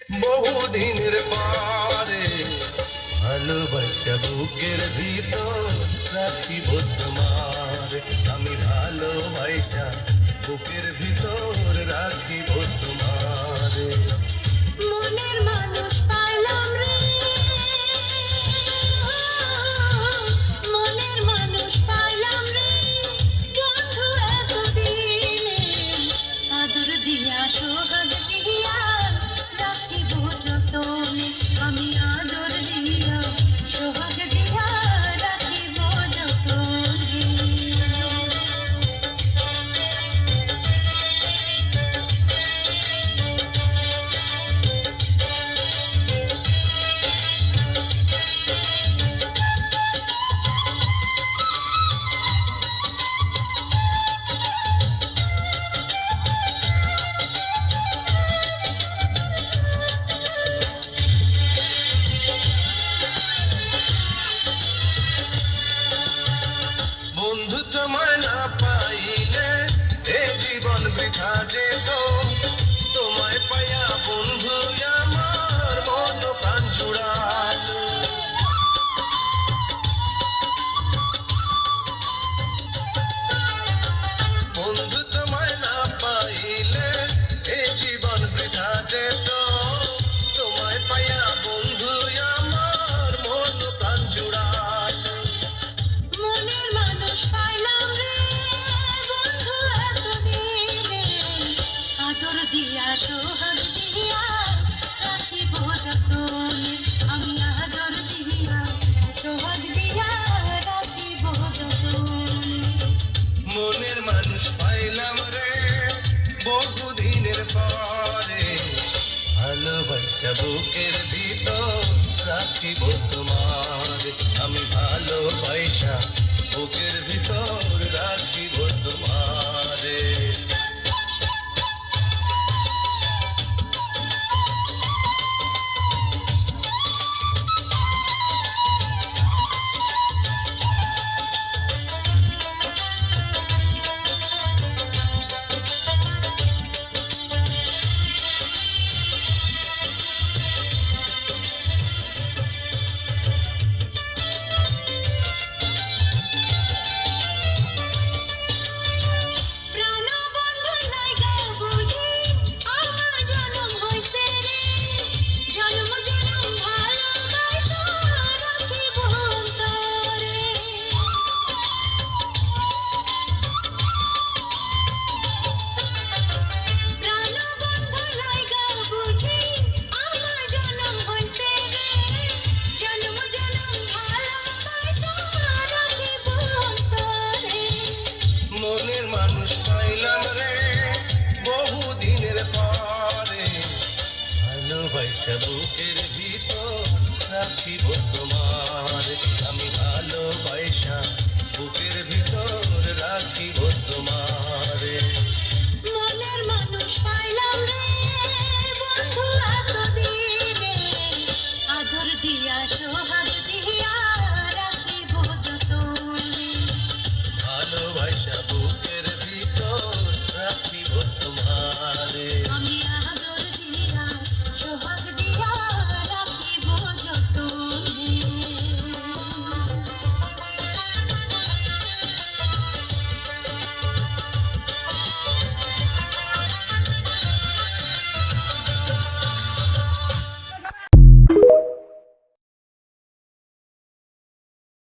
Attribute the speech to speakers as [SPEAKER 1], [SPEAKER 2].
[SPEAKER 1] বহুদিনের পরে ভালোবাসা বুকের ভিতর রাখিব তোমার। আমি ভালোবাসা বুকের ভিতর রাখিব তোমার।
[SPEAKER 2] মনের মানুষ পাইলাম রে, মনের মানুষ পাইলাম রে বন্ধু এতদিনে। আদর দিয়া সোহাগ দিয়া রাখিব যতনে, আমি আদর দিয়া সোহাগ দিয়া রাখিব যতনে।
[SPEAKER 1] বন্ধু তোমায় না পাইলে এ জীবন বৃথা যেত। তোমায় পাইয়া বন্ধু আমার মন প্রাণ জুড়ালো। বন্ধু তোমায় না পাইলে এ জীবন বৃথা যেত। তোমায় পাইয়া বন্ধু আমার মন প্রাণ জুড়ালো।
[SPEAKER 2] মনের মানুষ পাইলাম রে বন্ধু এতদিনে। আদর দিয়া সোহাগ দিয়া রাখিব যতনে, আমি আদর দিয়া সোহাগ দিয়া রাখিব যতনে।
[SPEAKER 1] মনের মানুষ পাইলাম রে বহুদিনের পরে, ভালোবাসা বুকের ভিতর রাখিব তোমার। আমি ভালোবাসা বুকের ভিতর রাখিব তোমারে।
[SPEAKER 2] প্রাণবন্ধু নাইগা বুঝি আমার জনম হইছে রে, জন্ম জনম ভালোবাসা রাখিব অন্তরে। প্রাণবন্ধু নাইগা বুঝি আমার জনম হইছে রে, জন্ম জনম ভালোবাসা রাখিব অন্তরে।
[SPEAKER 1] মনের মানুষ পাইলাম রে বহুদিনের পরে, ভালোবাসা বুকের ভিতর রাখিব তোমার। আমি ভালোবাসা বুকের ভিতর রাখিব তোমারে।
[SPEAKER 2] মনের মানুষ পাইলাম রে বন্ধু এতদিনে। আদর দিয়া সোহাগ